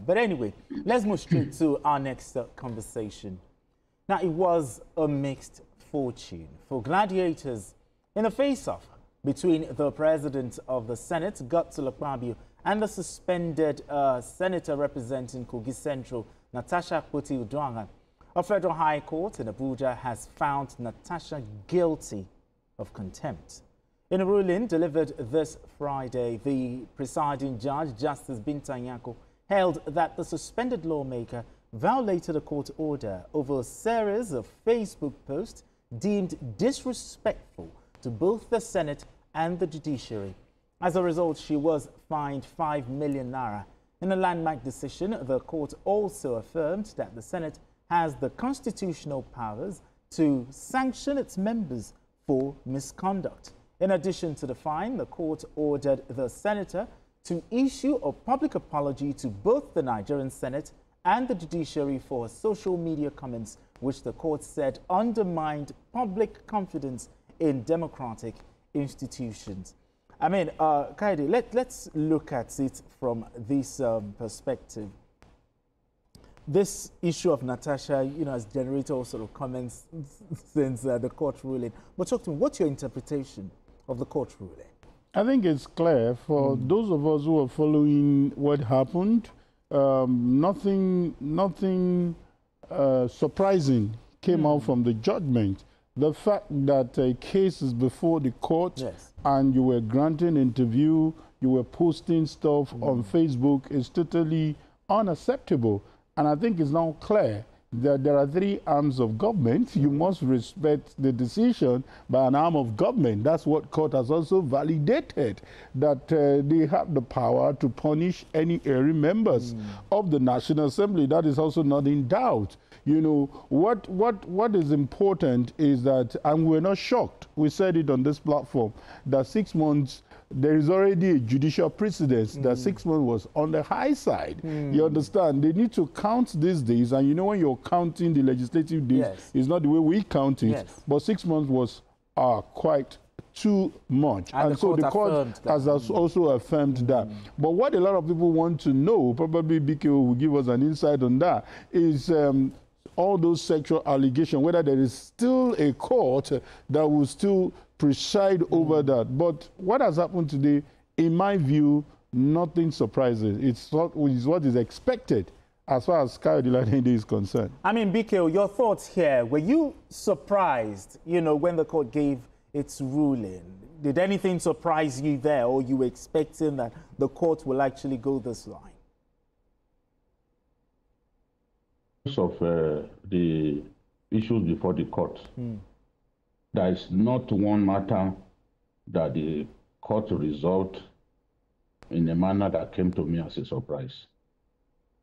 But anyway, let's move straight to our next conversation. Now, it was a mixed fortune for gladiators in a face-off between the president of the Senate, Godswill Akpabio, and the suspended senator representing Kogi Central, Natasha Udwanga. A federal high court in Abuja has found Natasha guilty of contempt. In a ruling delivered this Friday, the presiding judge, Justice Binta Nyako, held that the suspended lawmaker violated a court order over a series of Facebook posts deemed disrespectful to both the Senate and the judiciary. As a result, she was fined 5 million naira. In a landmark decision, the court also affirmed that the Senate has the constitutional powers to sanction its members for misconduct. In addition to the fine, the court ordered the senator to issue a public apology to both the Nigerian Senate and the judiciary for her social media comments, which the court said undermined public confidence in democratic institutions. I mean, Kaide, let's look at it from this perspective. This issue of Natasha, has generated all sort of comments since the court ruling. But talk to me, what's your interpretation of the court ruling? I think it's clear for those of us who are following what happened. Nothing surprising came out from the judgment. The fact that a case is before the court, yes, and you were granting interview, you were posting stuff on Facebook is totally unacceptable. And I think it's now clear that there are three arms of government. You must respect the decision by an arm of government. That's what court has also validated, that they have the power to punish any erring members of the National Assembly. That is also not in doubt. What is important is that, and we're not shocked, we said it on this platform, that 6 months, there is already a judicial precedent that 6 months was on the high side. You understand? They need to count these days, and when you're counting the legislative days, yes, it's not the way we count it, yes, but 6 months was quite too much. And so the court has also affirmed that. But what a lot of people want to know, probably BK will give us an insight on that, is all those sexual allegations, whether there is still a court that will still preside over that. But what has happened today, in my view, nothing surprising. It's what is expected as far as Kayode is concerned. I mean, BK, your thoughts here. Were you surprised, when the court gave its ruling? Did anything surprise you there, or you were expecting that the court will actually go this line? Of the issues before the court, there is not one matter that the court resolved in a manner that came to me as a surprise.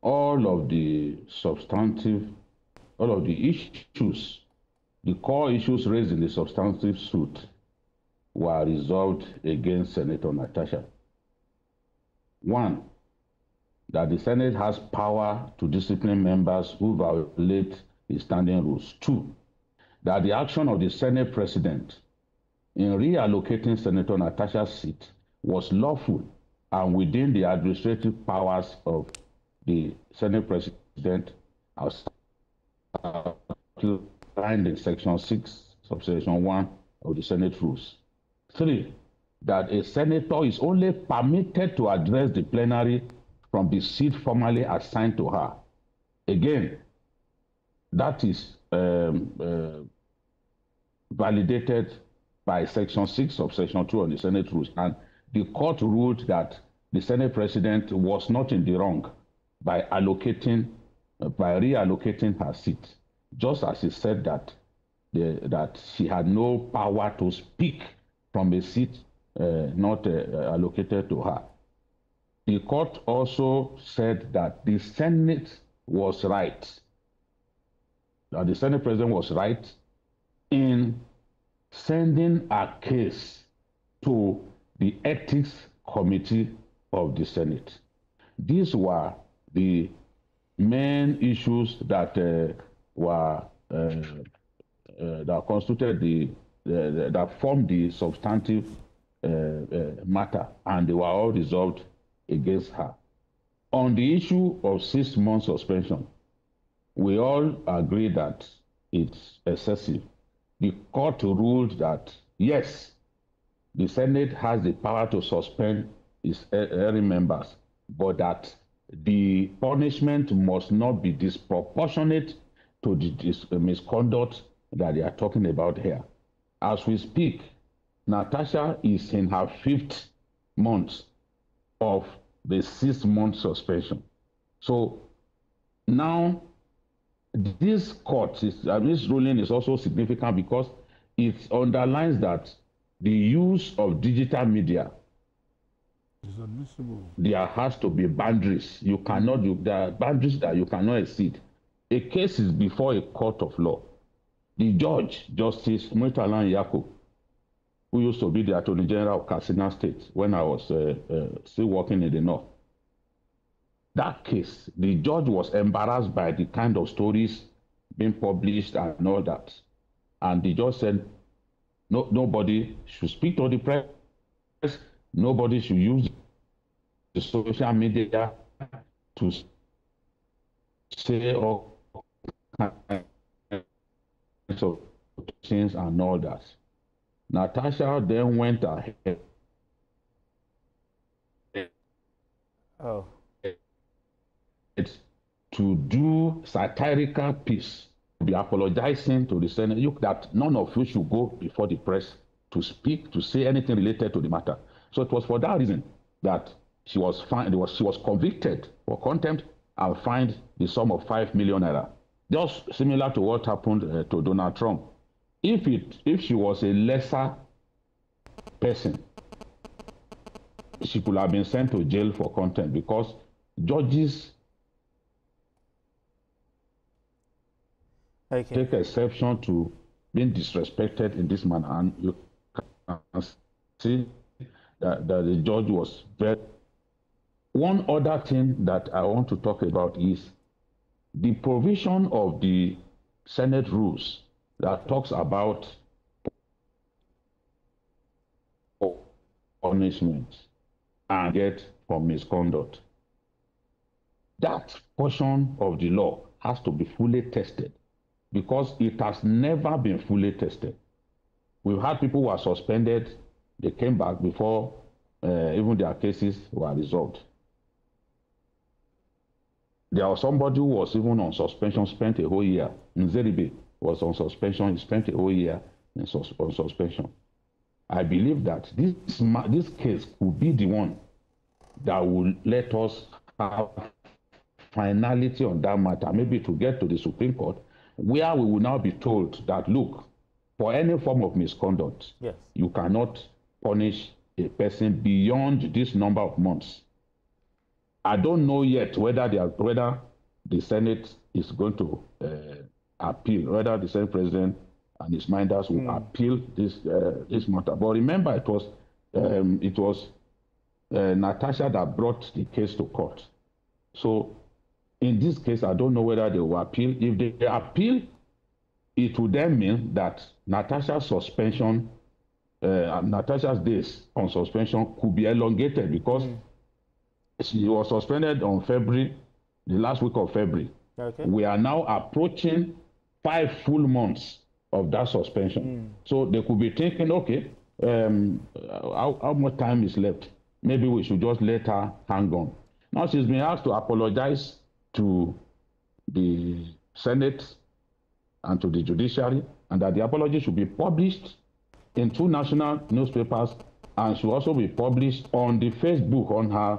All of the issues, the core issues raised in the substantive suit were resolved against Senator Natasha. One, that the Senate has power to discipline members who violate the standing rules. Two, that the action of the Senate President in reallocating Senator Natasha's seat was lawful and within the administrative powers of the Senate President as outlined in Section 6, Subsection 1 of the Senate Rules. Three, that a senator is only permitted to address the plenary from the seat formally assigned to her. Again, that is validated by Section 6 of Section 2 of the Senate Rules. And the court ruled that the Senate President was not in the wrong by reallocating her seat, just as he said that that she had no power to speak from a seat not allocated to her. The court also said that the Senate was right, that the Senate President was right in sending a case to the Ethics Committee of the Senate. These were the main issues that that constituted that formed the substantive matter, and they were all resolved against her. On the issue of 6 months suspension, we all agree that it's excessive. The court ruled that, yes, the Senate has the power to suspend its hearing members, but that the punishment must not be disproportionate to the misconduct that they are talking about here. As we speak, Natasha is in her 5th month of the 6-month suspension. So now this this ruling is also significant because it underlines that the use of digital media, there has to be boundaries. There are boundaries that you cannot exceed. A case is before a court of law. The judge, Justice Murtalan Yako, who used to be the Attorney General of Katsina State when I was still working in the North. That case, the judge was embarrassed by the kind of stories being published and all that. And the judge said, no, nobody should speak to the press, nobody should use the social media to say all kinds of things and all that. Natasha then went ahead to do satirical piece, be apologizing to the Senate that none of you should go before the press to speak, to say anything related to the matter. So it was for that reason that she was she was convicted for contempt and fined the sum of 5 million naira. Just similar to what happened to Donald Trump. If she was a lesser person, she could have been sent to jail for contempt because judges take exception to being disrespected in this manner. And you can see that the judge was very... One other thing that I want to talk about is the provision of the Senate rules that talks about punishment and get for misconduct. That portion of the law has to be fully tested because it has never been fully tested. We've had people who are suspended, they came back before even their cases were resolved. There was somebody who was even on suspension, spent a whole year. Nzeribe was on suspension, he spent a whole year on suspension. I believe that this case could be the one that will let us have finality on that matter, maybe to get to the Supreme Court, where we will now be told that, look, for any form of misconduct, yes, you cannot punish a person beyond this number of months. I don't know yet whether the Senate is going to appeal, whether the Senate President and his minders will appeal this matter. But remember, it was Natasha that brought the case to court. So in this case, I don't know whether they will appeal. If they appeal, it would then mean that Natasha's suspension, Natasha's days on suspension could be elongated because she was suspended on February, the last week of February. Okay. We are now approaching 5 full months of that suspension. So they could be thinking, okay, how much time is left? Maybe we should just let her hang on. Now she's been asked to apologize to the Senate and to the judiciary, and that the apology should be published in 2 national newspapers and should also be published on the Facebook, on her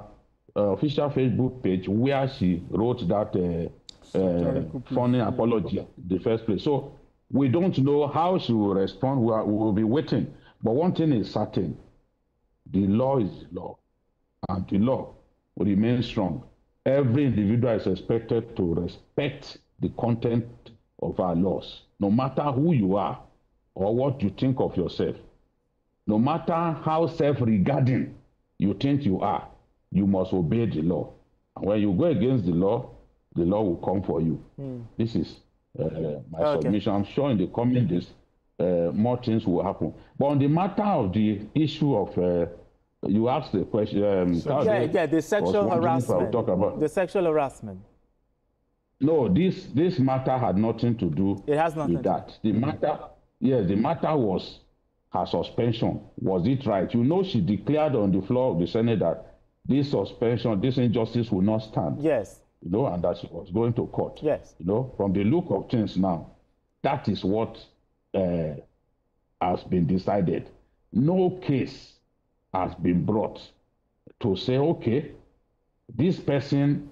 official Facebook page, where she wrote that funny apology in the first place. So we don't know how she will respond. We will be waiting. But one thing is certain: the law is the law, and the law will remain strong. Every individual is expected to respect the content of our laws, no matter who you are or what you think of yourself. No matter how self-regarding you think you are, you must obey the law. And when you go against the law will come for you. This is my submission. I'm sure in the coming days, more things will happen. But on the matter of the issue of You asked the question. The sexual harassment. Talk about. The sexual harassment. No, this matter had nothing to do It has nothing with that. The matter, yes, the matter was her suspension. Was it right? You know, she declared on the floor of the Senate that this suspension, this injustice will not stand. Yes. You know, and that she was going to court. Yes. You know, from the look of things now, that is what has been decided. No case has been brought to say, okay, this person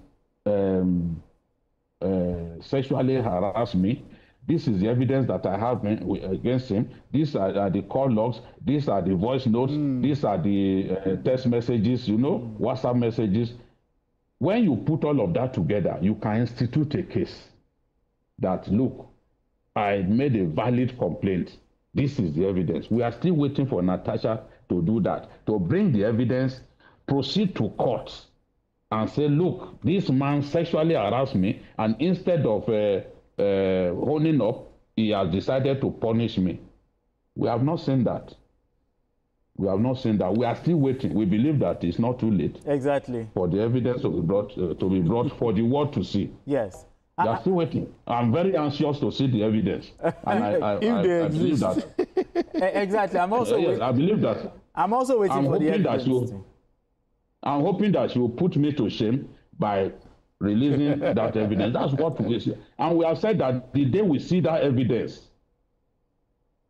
sexually harassed me. This is the evidence that I have against him. These are the call logs. These are the voice notes. These are the text messages, you know, WhatsApp messages. When you put all of that together, you can institute a case that, look, I made a valid complaint. This is the evidence. We are still waiting for Natasha to do that, to bring the evidence, proceed to court, and say, look, this man sexually harassed me, and instead of owning up, he has decided to punish me. We have not seen that. We have not seen that. We are still waiting. We believe that it's not too late. Exactly. For the evidence to be brought for the world to see. Yes. We are still waiting. I'm very anxious to see the evidence. And I believe that. Exactly. I'm also yes, I believe that. I'm also waiting for the evidence. I'm hoping that you will put me to shame by releasing that evidence. That's what we see. And we have said that the day we see that evidence,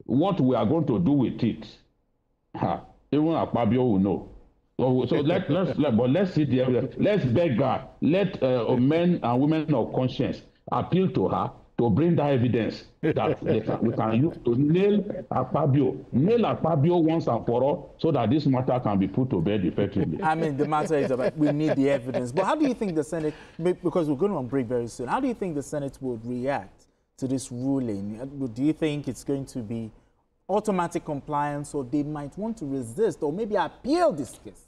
what we are going to do with it, even Akpabio will know. So let's see the evidence. Let's beg her. Let men and women of conscience appeal to her to bring that evidence that we can use to nail Akpabio once and for all, so that this matter can be put to bed effectively. I mean, the matter is about we need the evidence. But how do you think the Senate, because we're going on break very soon, how do you think the Senate would react to this ruling? Do you think it's going to be automatic compliance, or they might want to resist or maybe appeal this case?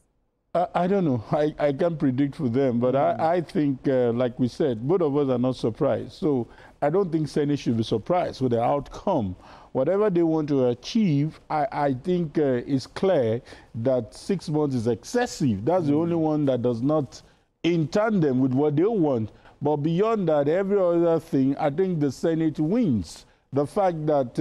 I don't know. I can't predict for them, but I think, like we said, both of us are not surprised. So I don't think Senate should be surprised with the outcome. Whatever they want to achieve, I think it's clear that 6 months is excessive. That's the only one that does not in tandem with what they want. But beyond that, every other thing, I think the Senate wins. The fact that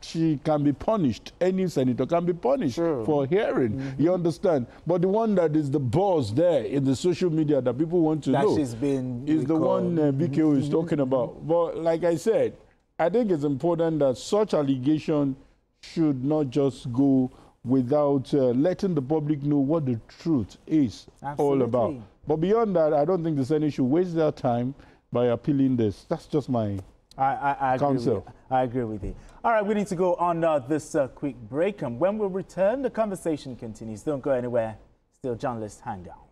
she can be punished, any senator can be punished for hearing, you understand? But the one that is the boss there in the social media that people want to know is the one BKO is talking about. But like I said, I think it's important that such allegation should not just go without letting the public know what the truth is all about. But beyond that, I don't think the Senate should waste their time by appealing this. That's just my counsel. I agree with you. All right, we need to go on this quick break. And when we return, the conversation continues. Don't go anywhere. Still Journalist Hangout.